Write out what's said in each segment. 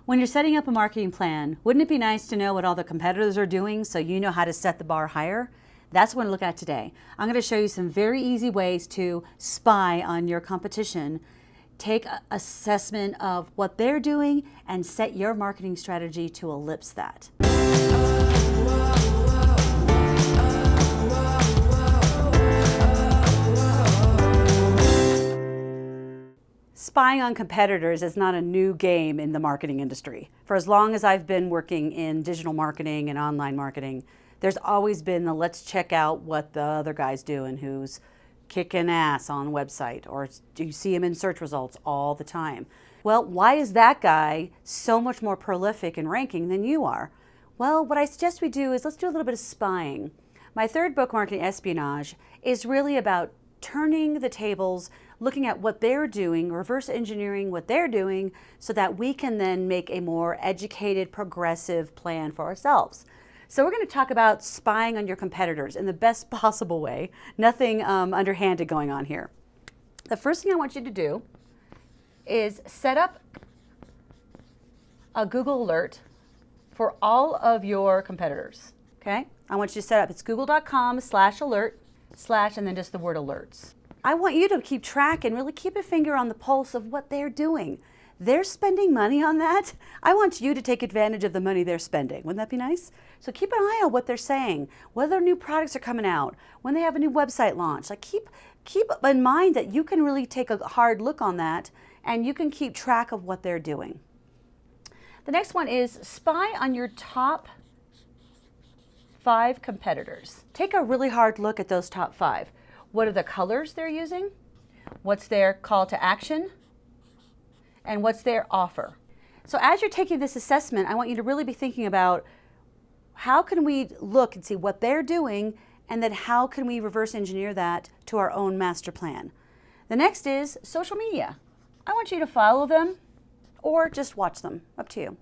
When you're setting up a marketing plan, wouldn't it be nice to know what all the competitors are doing so you know how to set the bar higher? That's what we're going to look at today. I'm going to show you some very easy ways to spy on your competition, take an assessment of what they're doing, and set your marketing strategy to ellipse that. Spying on competitors is not a new game in the marketing industry. For as long as I've been working in digital marketing and online marketing, there's always been the let's check out what the other guy's doing who's kicking ass on a website, or do you see him in search results all the time? Well, why is that guy so much more prolific in ranking than you are? Well, what I suggest we do is let's do a little bit of spying. My third book, Marketing Espionage, is really about turning the tables, looking at what they're doing, reverse engineering what they're doing, so that we can then make a more educated, progressive plan for ourselves. So we're going to talk about spying on your competitors in the best possible way. Nothing underhanded going on here. The first thing I want you to do is set up a Google alert for all of your competitors. Okay? I want you to set up, it's google.com/alert/ and then just the word alerts. I want you to keep track and really keep a finger on the pulse of what they're doing. They're spending money on that. I want you to take advantage of the money they're spending. Wouldn't that be nice? So keep an eye on what they're saying, whether new products are coming out, when they have a new website launch. Like keep in mind that you can really take a hard look on that and you can keep track of what they're doing. The next one is spy on your top 5 competitors. Take a really hard look at those top 5. What are the colors they're using? What's their call to action? And what's their offer? So as you're taking this assessment, I want you to really be thinking about how can we look and see what they're doing, and then how can we reverse engineer that to our own master plan. The next is social media. I want you to follow them or just watch them, up to you.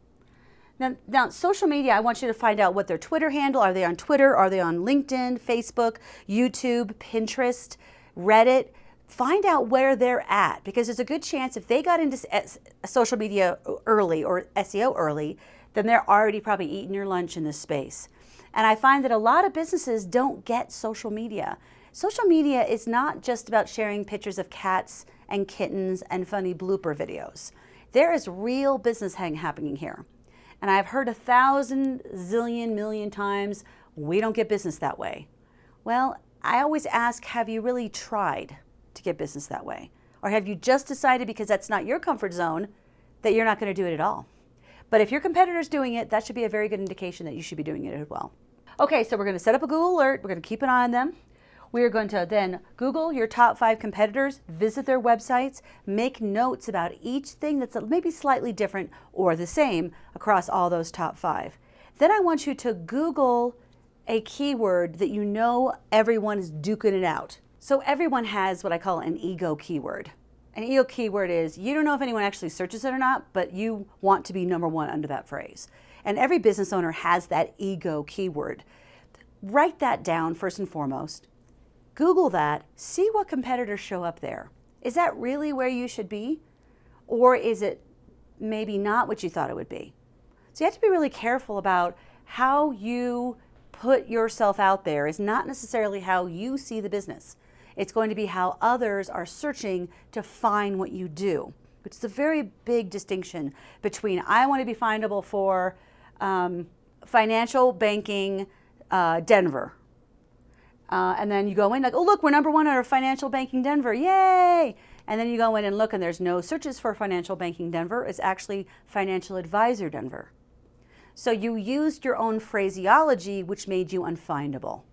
Now, social media, I want you to find out what their Twitter handle, are they on Twitter, are they on LinkedIn, Facebook, YouTube, Pinterest, Reddit? Find out where they're at, because there's a good chance if they got into social media early or SEO early, then they're already probably eating your lunch in this space. And I find that a lot of businesses don't get social media. Social media is not just about sharing pictures of cats and kittens and funny blooper videos. There is real business happening here. And I've heard 1,000 zillion million times, we don't get business that way. Well, I always ask, have you really tried to get business that way? Or have you just decided because that's not your comfort zone that you're not going to do it at all? But if your competitor's doing it, that should be a very good indication that you should be doing it as well. Okay, so we're going to set up a Google alert. We're going to keep an eye on them. We are going to then Google your top 5 competitors, visit their websites, make notes about each thing that's maybe slightly different or the same across all those top 5. Then I want you to Google a keyword that you know everyone is duking it out. So everyone has what I call an ego keyword. An ego keyword is you don't know if anyone actually searches it or not, but you want to be number 1 under that phrase. And every business owner has that ego keyword. Write that down first and foremost. Google that, see what competitors show up there. Is that really where you should be? Or is it maybe not what you thought it would be? So you have to be really careful about how you put yourself out there is not necessarily how you see the business. It's going to be how others are searching to find what you do. It's a very big distinction between I want to be findable for financial banking Denver. And then you go in like, oh, look, we're number 1 under financial banking Denver. Yay! And then you go in and look, and there's no searches for financial banking Denver. It's actually financial advisor Denver. So you used your own phraseology, which made you unfindable.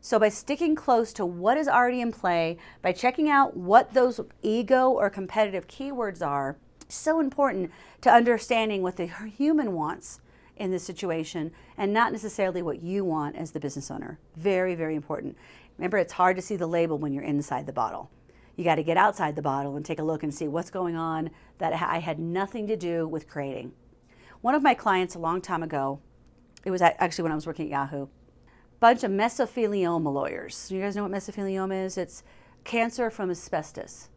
So by sticking close to what is already in play, by checking out what those ego or competitive keywords are, so important to understanding what the human wants in this situation and not necessarily what you want as the business owner. Very, very important. Remember, it's hard to see the label when you're inside the bottle. You got to get outside the bottle and take a look and see what's going on that I had nothing to do with creating. One of my clients a long time ago, it was actually when I was working at Yahoo, bunch of mesothelioma lawyers. You guys know what mesothelioma is? It's cancer from asbestos.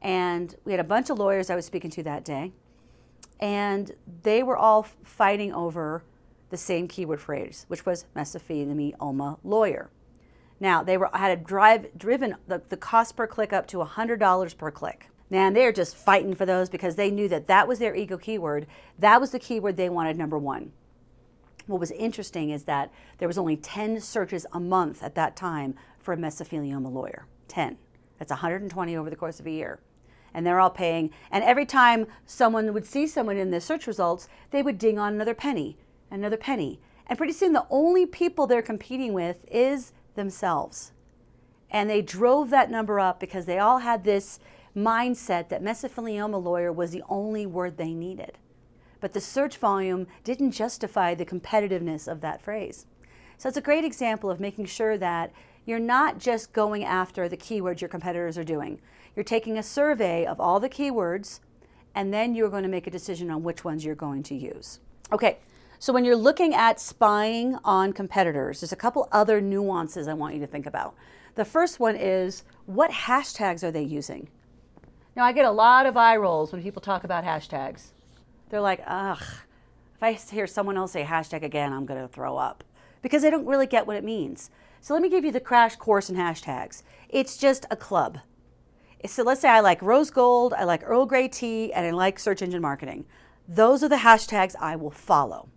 And we had a bunch of lawyers I was speaking to that day. and they were all fighting over the same keyword phrase, which was mesothelioma lawyer. Now, they had driven the cost per click up to $100 per click. Now, they're just fighting for those because they knew that that was their ego keyword. That was the keyword they wanted number one. What was interesting is that there was only 10 searches a month at that time for a mesothelioma lawyer. 10. That's 120 over the course of a year. And they're all paying. And every time someone would see someone in the search results, they would ding on another penny, another penny. And pretty soon the only people they're competing with is themselves. And they drove that number up because they all had this mindset that mesothelioma lawyer was the only word they needed. But the search volume didn't justify the competitiveness of that phrase. So it's a great example of making sure that you're not just going after the keywords your competitors are doing. You're taking a survey of all the keywords, and then you're going to make a decision on which ones you're going to use. Okay, so when you're looking at spying on competitors, there's a couple other nuances I want you to think about. The first one is, what hashtags are they using? Now, I get a lot of eye rolls when people talk about hashtags. They're like, ugh, if I hear someone else say hashtag again, I'm going to throw up, because they don't really get what it means. So let me give you the crash course in hashtags. It's just a club. So let's say I like rose gold, I like Earl Grey tea, and I like search engine marketing. Those are the hashtags I will follow.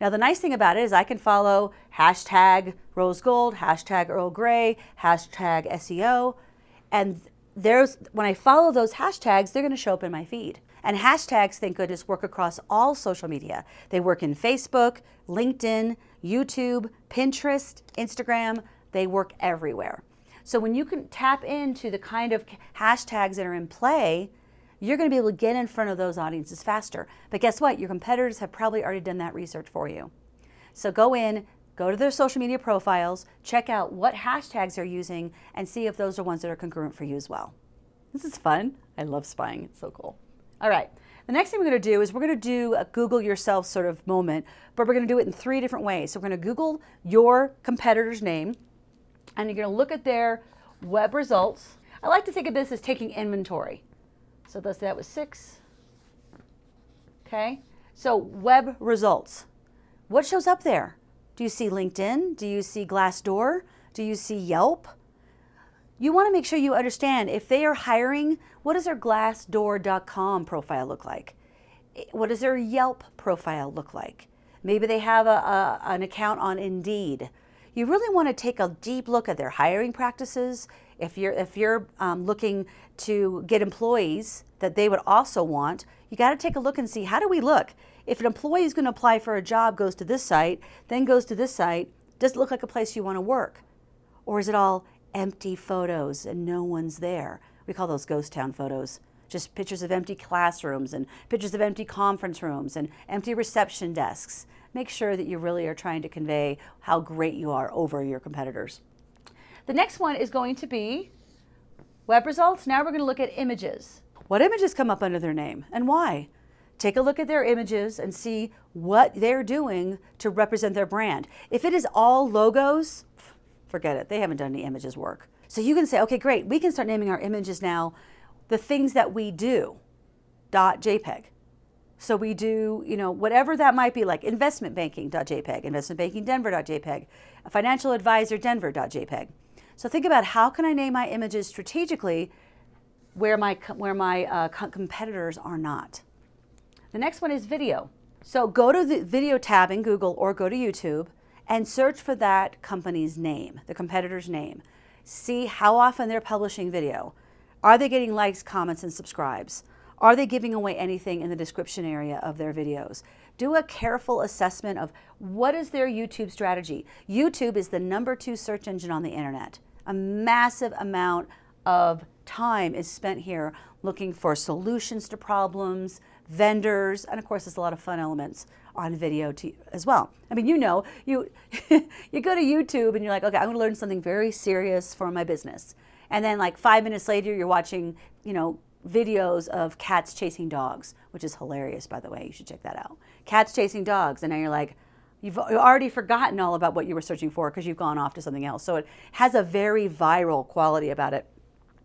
Now, the nice thing about it is I can follow hashtag rose gold, hashtag Earl Grey, hashtag SEO, and when I follow those hashtags, they're going to show up in my feed. And hashtags, thank goodness, work across all social media. They work in Facebook, LinkedIn, YouTube, Pinterest, Instagram. They work everywhere. So when you can tap into the kind of hashtags that are in play, you're going to be able to get in front of those audiences faster. But guess what? Your competitors have probably already done that research for you. So go to their social media profiles, check out what hashtags they're using, and see if those are ones that are congruent for you as well. This is fun. I love spying. It's so cool. All right. The next thing we're going to do is we're going to do a Google yourself sort of moment, but we're going to do it in 3 different ways. So we're going to Google your competitor's name, and you're going to look at their web results. I like to think of this as taking inventory. So let's say that was 6. Okay. So web results. What shows up there? Do you see LinkedIn? Do you see Glassdoor? Do you see Yelp? You want to make sure you understand if they are hiring, what does their Glassdoor.com profile look like? What does their Yelp profile look like? Maybe they have an account on Indeed. You really want to take a deep look at their hiring practices. If you're looking to get employees that they would also want, you got to take a look and see, how do we look? If an employee is going to apply for a job, goes to this site, then goes to this site, does it look like a place you want to work? Or is it all empty photos and no one's there? We call those ghost town photos. Just pictures of empty classrooms and pictures of empty conference rooms and empty reception desks. Make sure that you really are trying to convey how great you are over your competitors. The next one is going to be web results. Now we're going to look at images. What images come up under their name and why? Take a look at their images and see what they're doing to represent their brand. If it is all logos, forget it. They haven't done any images work. So you can say, okay, great. We can start naming our images now the things that we do, .jpg. So we do, whatever that might be, like investment banking.jpg, investment banking Denver.jpg, a financial advisor Denver.jpg. So think about, how can I name my images strategically where my competitors are not. The next one is video. So go to the video tab in Google or go to YouTube and search for that company's name, the competitor's name. See how often they're publishing video. Are they getting likes, comments, and subscribes? Are they giving away anything in the description area of their videos? Do a careful assessment of what is their YouTube strategy. YouTube is the #2 search engine on the internet. A massive amount of time is spent here looking for solutions to problems, vendors, and of course there's a lot of fun elements on video as well. I mean, you go to YouTube and you're like, okay, I'm going to learn something very serious for my business. And then like 5 minutes later, you're watching, videos of cats chasing dogs, which is hilarious, by the way. You should check that out. Cats chasing dogs. And now you're like, you've already forgotten all about what you were searching for because you've gone off to something else. So it has a very viral quality about it.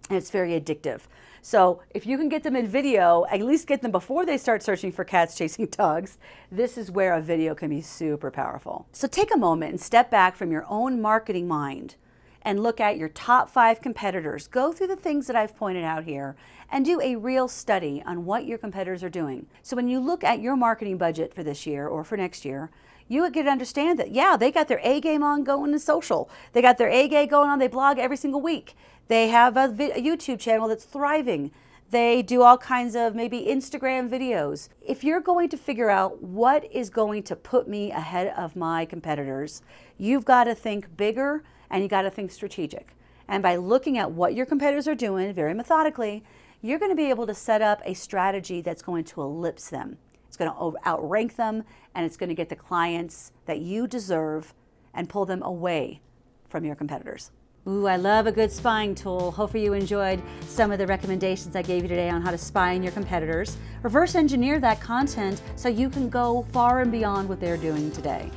and it's very addictive. So if you can get them in video, at least get them before they start searching for cats chasing dogs, this is where a video can be super powerful. So take a moment and step back from your own marketing mind and look at your top 5 competitors. Go through the things that I've pointed out here and do a real study on what your competitors are doing. So when you look at your marketing budget for this year or for next year, you would get to understand that, yeah, they got their A game on going in social. They got their A game going on, they blog every single week. They have a YouTube channel that's thriving. They do all kinds of maybe Instagram videos. If you're going to figure out what is going to put me ahead of my competitors, you've got to think bigger and you got to think strategic. And by looking at what your competitors are doing very methodically, you're going to be able to set up a strategy that's going to ellipse them. It's going to outrank them, and it's going to get the clients that you deserve and pull them away from your competitors. Ooh, I love a good spying tool. Hopefully you enjoyed some of the recommendations I gave you today on how to spy on your competitors. Reverse engineer that content so you can go far and beyond what they're doing today.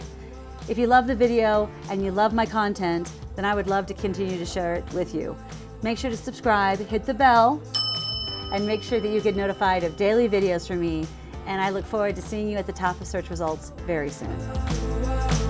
If you love the video and you love my content, then I would love to continue to share it with you. Make sure to subscribe, hit the bell, and make sure that you get notified of daily videos from me. And I look forward to seeing you at the top of search results very soon.